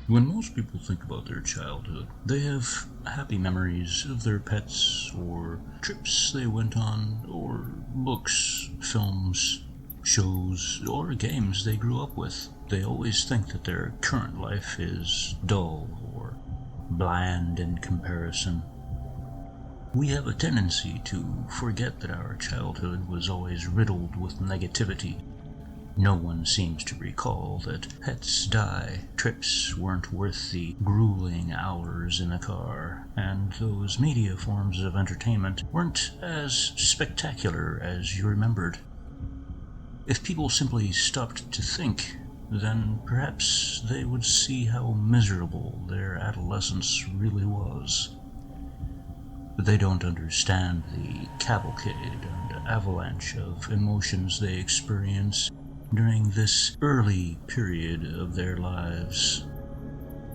When most people think about their childhood, they have happy memories of their pets, or trips they went on, or books, films, shows, or games they grew up with. They always think that their current life is dull or bland in comparison. We have a tendency to forget that our childhood was always riddled with negativity. No one seems to recall that pets die, trips weren't worth the grueling hours in a car, and those media forms of entertainment weren't as spectacular as you remembered. If people simply stopped to think, then perhaps they would see how miserable their adolescence really was. They don't understand the cavalcade and avalanche of emotions they experience during this early period of their lives.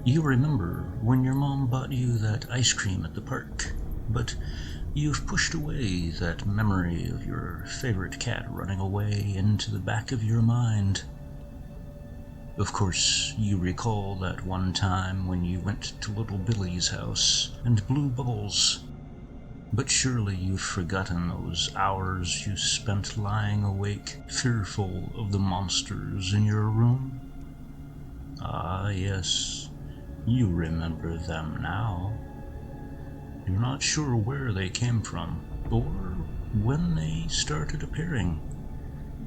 You remember when your mom bought you that ice cream at the park, but you've pushed away that memory of your favorite cat running away into the back of your mind. Of course, you recall that one time when you went to little Billy's house and blew bubbles. But surely you've forgotten those hours you spent lying awake, fearful of the monsters in your room? Ah, yes, you remember them now. You're not sure where they came from, or when they started appearing.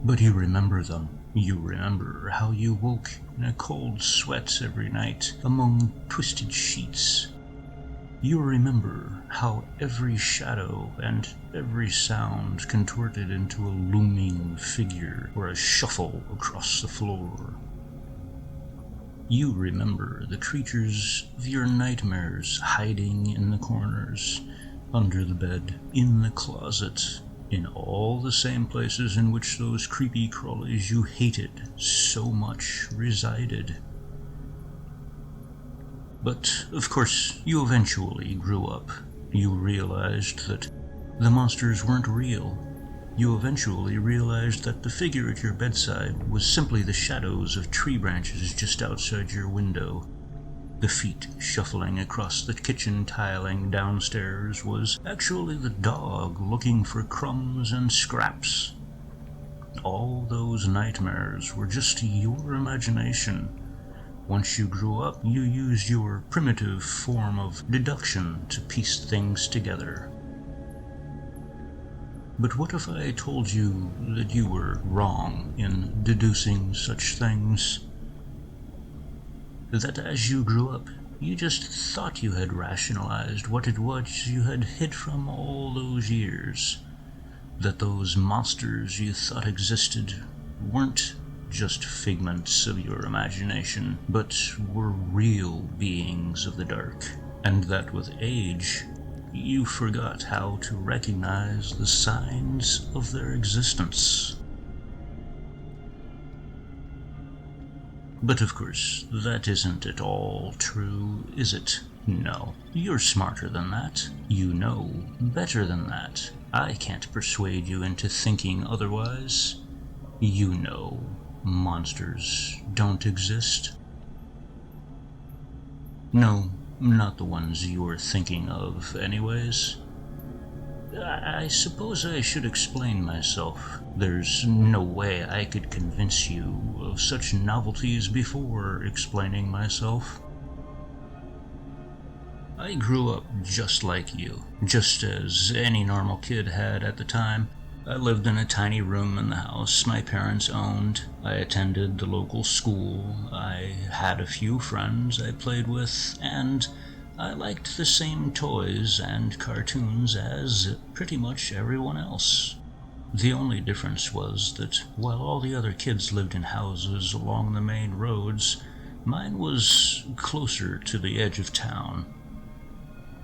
But you remember them. You remember how you woke in a cold sweat every night among twisted sheets. You remember how every shadow and every sound contorted into a looming figure or a shuffle across the floor. You remember the creatures of your nightmares hiding in the corners, under the bed, in the closet, in all the same places in which those creepy crawlies you hated so much resided. But, of course, you eventually grew up. You realized that the monsters weren't real. You eventually realized that the figure at your bedside was simply the shadows of tree branches just outside your window. The feet shuffling across the kitchen tiling downstairs was actually the dog looking for crumbs and scraps. All those nightmares were just your imagination. Once you grew up, you used your primitive form of deduction to piece things together. But what if I told you that you were wrong in deducing such things? That as you grew up, you just thought you had rationalized what it was you had hid from all those years. That those monsters you thought existed weren't just figments of your imagination, but were real beings of the dark, and that with age, you forgot how to recognize the signs of their existence. But of course, that isn't at all true, is it? No, you're smarter than that. You know better than that. I can't persuade you into thinking otherwise. You know monsters don't exist. No, not the ones you're thinking of, anyways. I suppose I should explain myself. There's no way I could convince you of such novelties before explaining myself. I grew up just like you, just as any normal kid had at the time. I lived in a tiny room in the house my parents owned. I attended the local school. I had a few friends I played with, and I liked the same toys and cartoons as pretty much everyone else. The only difference was that while all the other kids lived in houses along the main roads, mine was closer to the edge of town.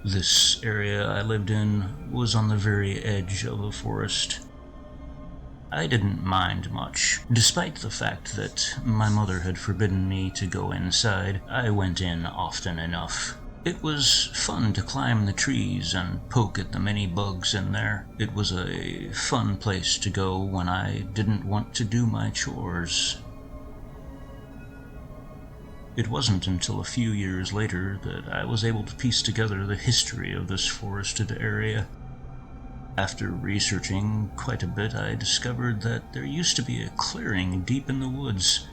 This area I lived in was on the very edge of a forest. I didn't mind much. Despite the fact that my mother had forbidden me to go inside, I went in often enough. It was fun to climb the trees and poke at the many bugs in there. It was a fun place to go when I didn't want to do my chores. It wasn't until a few years later that I was able to piece together the history of this forested area. After researching quite a bit, I discovered that there used to be a clearing deep in the woods.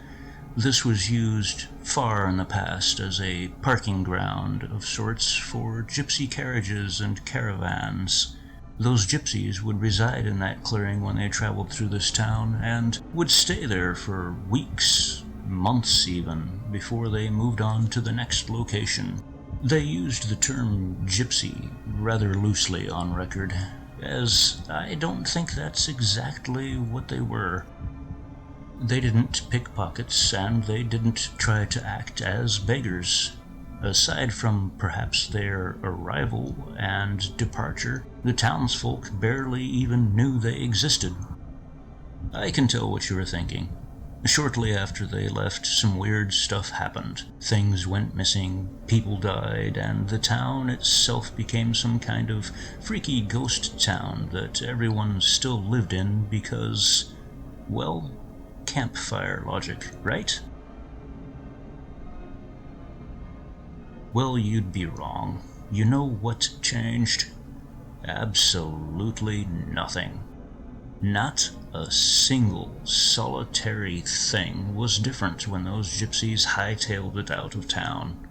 This was used far in the past as a parking ground of sorts for gypsy carriages and caravans. Those gypsies would reside in that clearing when they traveled through this town and would stay there for weeks, months even, before they moved on to the next location. They used the term gypsy rather loosely on record, as I don't think that's exactly what they were. They didn't pick pockets, and they didn't try to act as beggars. Aside from perhaps their arrival and departure, the townsfolk barely even knew they existed. I can tell what you are thinking. Shortly after they left, some weird stuff happened. Things went missing, people died, and the town itself became some kind of freaky ghost town that everyone still lived in because, well, campfire logic, right? Well, you'd be wrong. You know what changed? Absolutely nothing. Not a single solitary thing was different when those gypsies hightailed it out of town.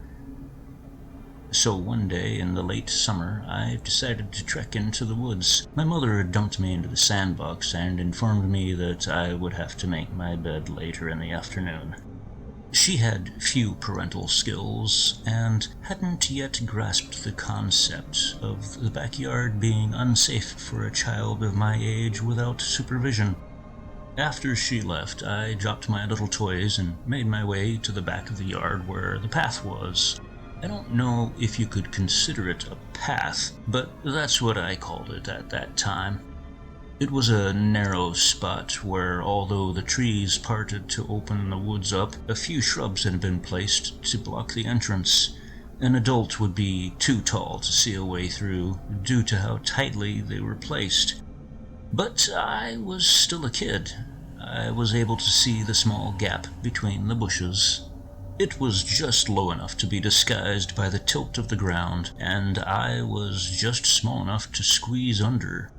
So one day in the late summer, I decided to trek into the woods. My mother had dumped me into the sandbox and informed me that I would have to make my bed later in the afternoon. She had few parental skills and hadn't yet grasped the concept of the backyard being unsafe for a child of my age without supervision. After she left, I dropped my little toys and made my way to the back of the yard where the path was. I don't know if you could consider it a path, but that's what I called it at that time. It was a narrow spot where, although the trees parted to open the woods up, a few shrubs had been placed to block the entrance. An adult would be too tall to see a way through, due to how tightly they were placed. But I was still a kid. I was able to see the small gap between the bushes. It was just low enough to be disguised by the tilt of the ground, and I was just small enough to squeeze under.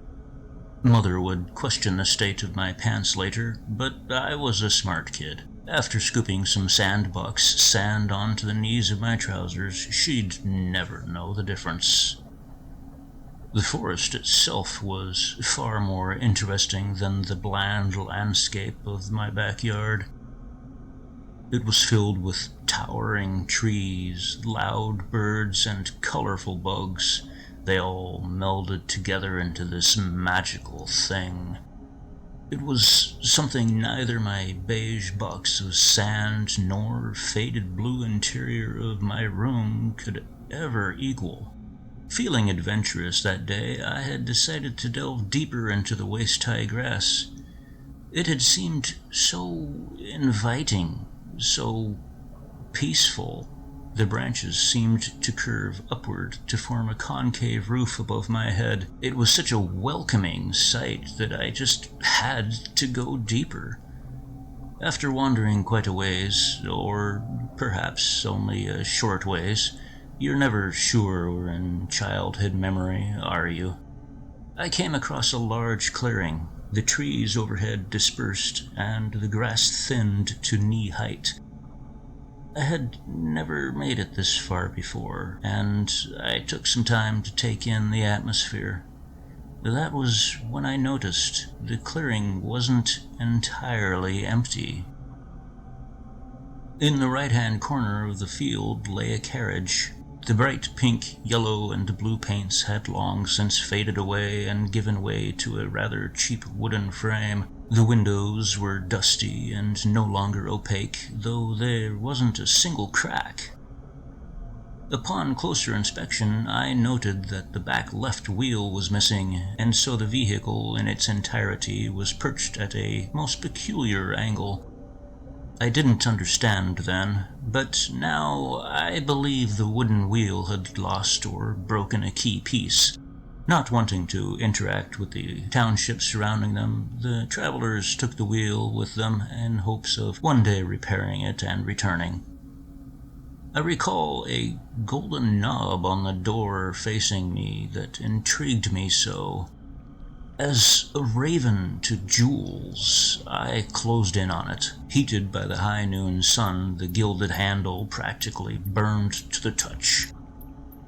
Mother would question the state of my pants later, but I was a smart kid. After scooping some sandbox sand onto the knees of my trousers, she'd never know the difference. The forest itself was far more interesting than the bland landscape of my backyard. It was filled with towering trees, loud birds, and colorful bugs. They all melded together into this magical thing. It was something neither my beige box of sand nor faded blue interior of my room could ever equal. Feeling adventurous that day, I had decided to delve deeper into the waist-high grass. It had seemed so inviting, so peaceful. The branches seemed to curve upward to form a concave roof above my head. It was such a welcoming sight that I just had to go deeper. After wandering quite a ways, or perhaps only a short ways, you're never sure in childhood memory, are you? I came across a large clearing. The trees overhead dispersed, and the grass thinned to knee height. I had never made it this far before, and I took some time to take in the atmosphere. That was when I noticed the clearing wasn't entirely empty. In the right-hand corner of the field lay a carriage. The bright pink, yellow, and blue paints had long since faded away and given way to a rather cheap wooden frame. The windows were dusty and no longer opaque, though there wasn't a single crack. Upon closer inspection, I noted that the back left wheel was missing, and so the vehicle in its entirety was perched at a most peculiar angle. I didn't understand then, but now I believe the wooden wheel had lost or broken a key piece. Not wanting to interact with the township surrounding them, the travelers took the wheel with them in hopes of one day repairing it and returning. I recall a golden knob on the door facing me that intrigued me so. As a raven to jewels, I closed in on it. Heated by the high noon sun, the gilded handle practically burned to the touch.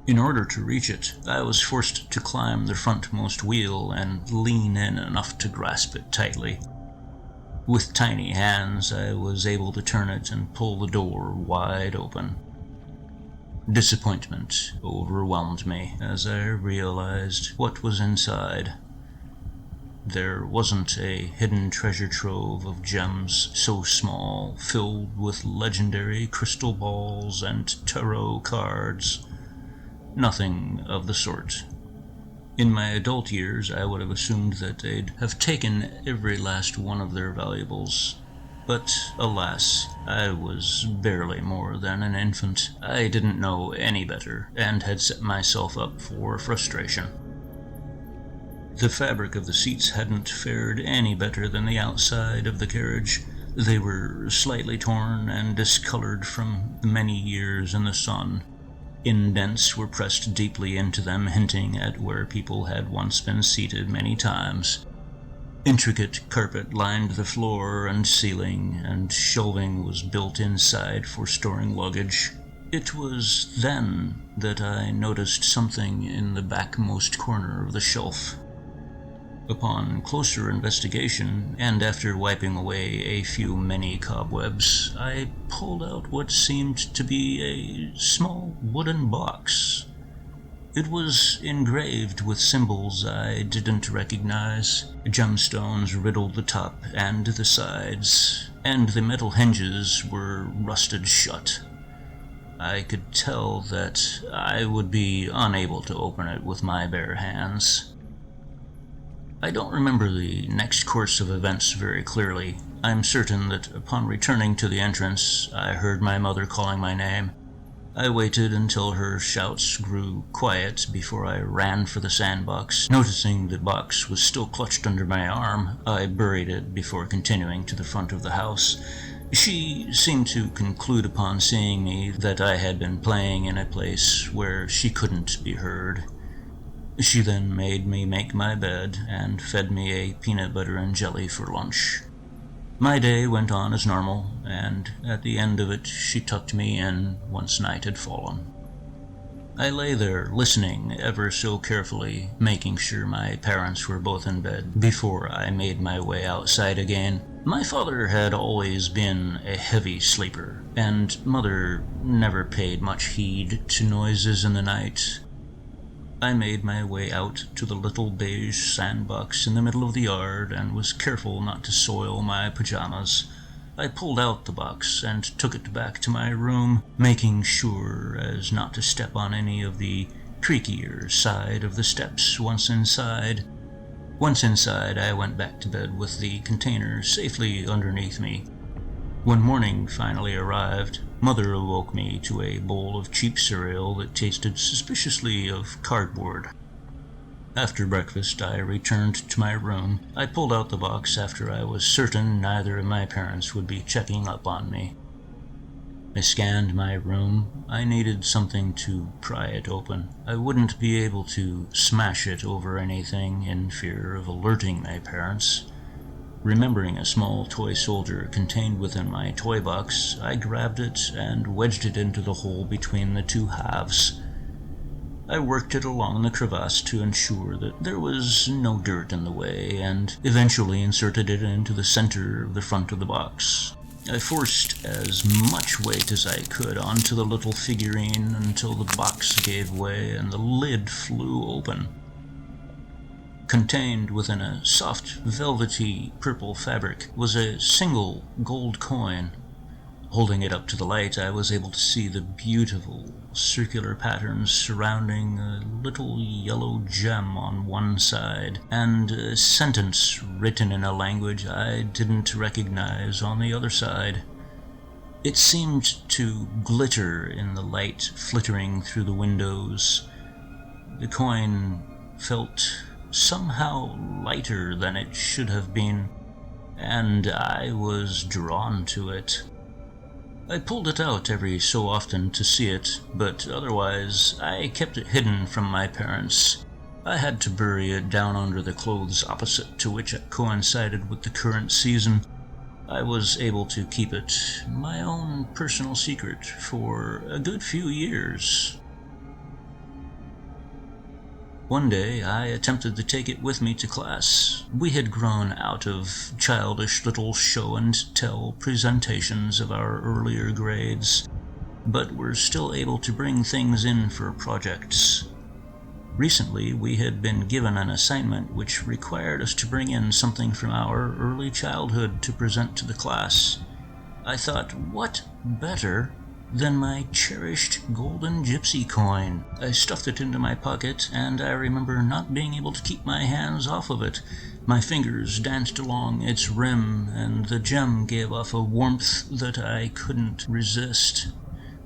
In order to reach it, I was forced to climb the frontmost wheel and lean in enough to grasp it tightly. With tiny hands, I was able to turn it and pull the door wide open. Disappointment overwhelmed me as I realized what was inside. There wasn't a hidden treasure trove of gems so small, filled with legendary crystal balls and tarot cards. Nothing of the sort. In my adult years, I would have assumed that they'd have taken every last one of their valuables. But alas, I was barely more than an infant. I didn't know any better, and had set myself up for frustration. The fabric of the seats hadn't fared any better than the outside of the carriage. They were slightly torn and discolored from many years in the sun. Indents were pressed deeply into them, hinting at where people had once been seated many times. Intricate carpet lined the floor and ceiling, and shelving was built inside for storing luggage. It was then that I noticed something in the backmost corner of the shelf. Upon closer investigation, and after wiping away a few many cobwebs, I pulled out what seemed to be a small wooden box. It was engraved with symbols I didn't recognize. Gemstones riddled the top and the sides, and the metal hinges were rusted shut. I could tell that I would be unable to open it with my bare hands. I don't remember the next course of events very clearly. I'm certain that upon returning to the entrance, I heard my mother calling my name. I waited until her shouts grew quiet before I ran for the sandbox. Noticing the box was still clutched under my arm, I buried it before continuing to the front of the house. She seemed to conclude upon seeing me that I had been playing in a place where she couldn't be heard. She then made me make my bed and fed me a peanut butter and jelly for lunch. My day went on as normal, and at the end of it she tucked me in once night had fallen. I lay there listening ever so carefully, making sure my parents were both in bed before I made my way outside again. My father had always been a heavy sleeper, and Mother never paid much heed to noises in the night. I made my way out to the little beige sandbox in the middle of the yard and was careful not to soil my pajamas. I pulled out the box and took it back to my room, making sure as not to step on any of the creakier side of the steps once inside. Once inside, I went back to bed with the container safely underneath me. When morning finally arrived, Mother awoke me to a bowl of cheap cereal that tasted suspiciously of cardboard. After breakfast, I returned to my room. I pulled out the box after I was certain neither of my parents would be checking up on me. I scanned my room. I needed something to pry it open. I wouldn't be able to smash it over anything in fear of alerting my parents. Remembering a small toy soldier contained within my toy box, I grabbed it and wedged it into the hole between the two halves. I worked it along the crevasse to ensure that there was no dirt in the way, and eventually inserted it into the center of the front of the box. I forced as much weight as I could onto the little figurine until the box gave way and the lid flew open. Contained within a soft, velvety purple fabric was a single gold coin. Holding it up to the light, I was able to see the beautiful circular patterns surrounding a little yellow gem on one side, and a sentence written in a language I didn't recognize on the other side. It seemed to glitter in the light flittering through the windows. The coin felt somehow lighter than it should have been, and I was drawn to it. I pulled it out every so often to see it, but otherwise I kept it hidden from my parents. I had to bury it down under the clothes opposite to which it coincided with the current season. I was able to keep it my own personal secret for a good few years. One day, I attempted to take it with me to class. We had grown out of childish little show-and-tell presentations of our earlier grades, but were still able to bring things in for projects. Recently, we had been given an assignment which required us to bring in something from our early childhood to present to the class. I thought, what better than my cherished golden Gypsy coin? I stuffed it into my pocket, and I remember not being able to keep my hands off of it. My fingers danced along its rim, and the gem gave off a warmth that I couldn't resist.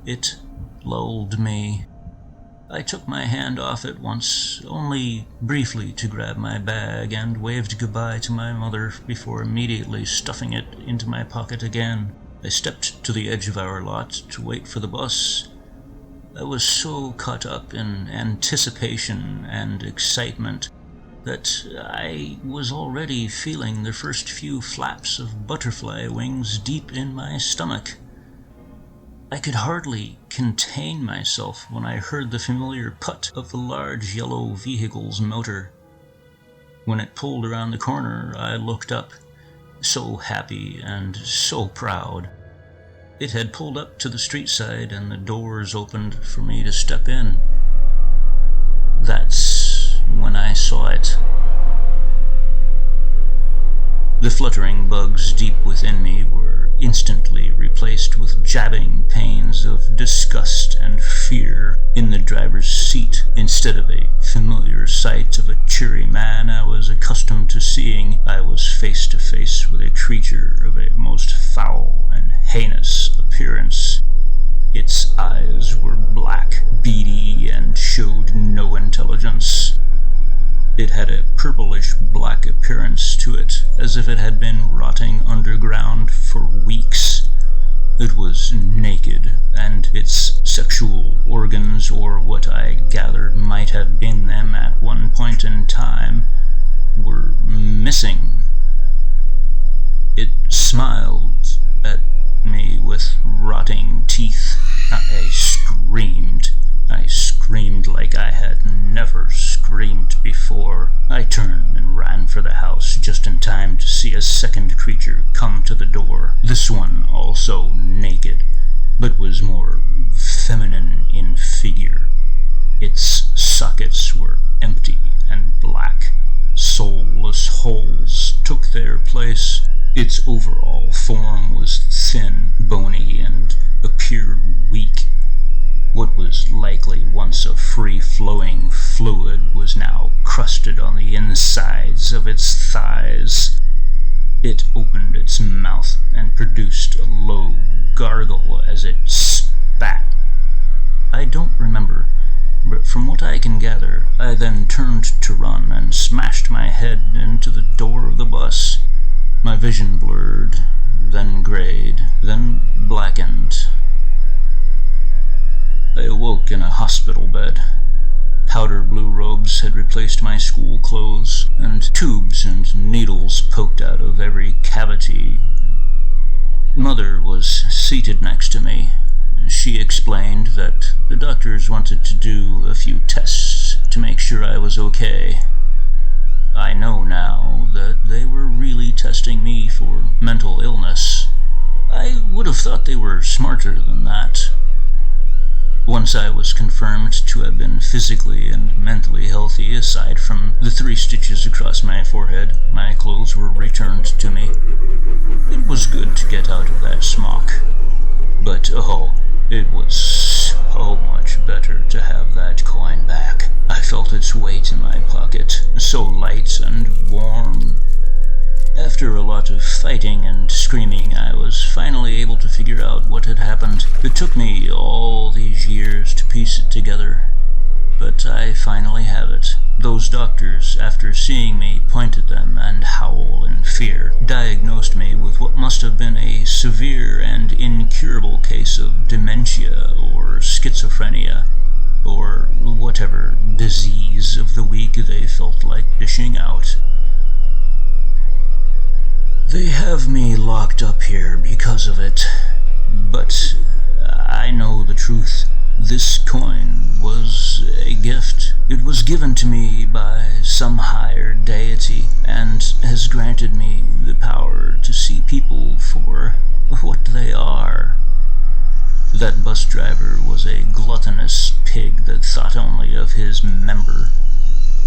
It lulled me. I took my hand off it once, only briefly to grab my bag, and waved goodbye to my mother before immediately stuffing it into my pocket again. I stepped to the edge of our lot to wait for the bus. I was so caught up in anticipation and excitement that I was already feeling the first few flaps of butterfly wings deep in my stomach. I could hardly contain myself when I heard the familiar putt of the large yellow vehicle's motor. When it pulled around the corner, I looked up, so happy and so proud. It had pulled up to the street side, and the doors opened for me to step in. That's when I saw it. The fluttering bugs deep within me were instantly replaced with jabbing pains of disgust and fear. In the driver's seat, instead of a familiar sight of a cheery man I was accustomed to seeing, I was face to face with a creature of a most foul and heinous appearance. Its eyes were black, beady, and showed no intelligence. It had a purplish-black appearance to it, as if it had been rotting underground for weeks. It was naked, and its sexual organs, or what I gathered might have been them at one point in time, were missing. It smiled at me with rotting teeth. I screamed. I screamed like I had never screamed before. I turned and ran for the house just in time to see a second creature come to the door. This one also naked, but was more feminine in figure. Its sockets were empty and black. Soulless holes took their place. Its overall form was thin, bony, and appeared weak. What was likely once a free-flowing fluid was now crusted on the insides of its thighs. It opened its mouth and produced a low gargle as it spat. I don't remember, but from what I can gather, I then turned to run and smashed my head into the door of the bus. My vision blurred, then grayed, then blackened. I awoke in a hospital bed. Powder blue robes had replaced my school clothes, and tubes and needles poked out of every cavity. Mother was seated next to me. She explained that the doctors wanted to do a few tests to make sure I was okay. I know now that they were really testing me for mental illness. I would have thought they were smarter than that. Once I was confirmed to have been physically and mentally healthy, aside from the 3 stitches across my forehead, my clothes were returned to me. It was good to get out of that smock. But it was so much better to have that coin back. I felt its weight in my pocket, so light and warm. After a lot of fighting and screaming, I was finally able to figure out what had happened. It took me all these years to piece it together, but I finally have it. Those doctors, after seeing me point at them and howl in fear, diagnosed me with what must have been a severe and incurable case of dementia or schizophrenia, or whatever disease of the week they felt like dishing out. They have me locked up here because of it, but I know the truth. This coin was a gift. It was given to me by some higher deity, and has granted me the power to see people for what they are. That bus driver was a gluttonous pig that thought only of his member.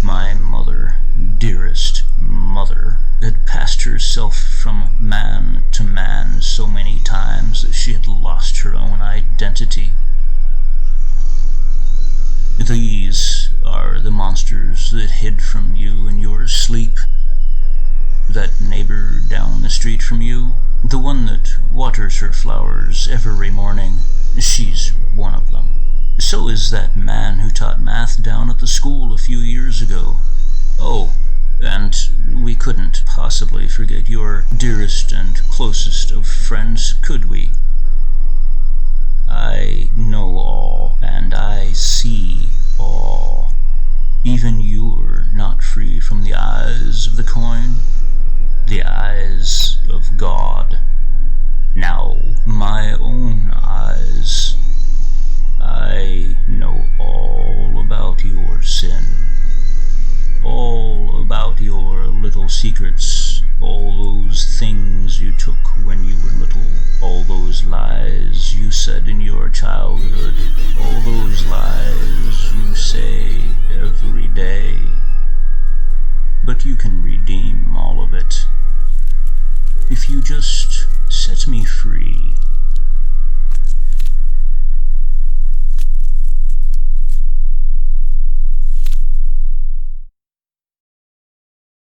My mother, dearest mother, had passed herself from man to man so many times that she had lost her own identity. These are the monsters that hid from you in your sleep. That neighbor down the street from you, the one that waters her flowers every morning, she's one of them. So is that man who taught math down at the school a few years ago. Oh, and we couldn't possibly forget your dearest and closest of friends, could we? I know all, and I see all. Even you're not free from the eyes of the coin, the eyes of God. Now, my own eyes. I know all about your sin, all about your little secrets, all those things you took when you were little, all those lies you said in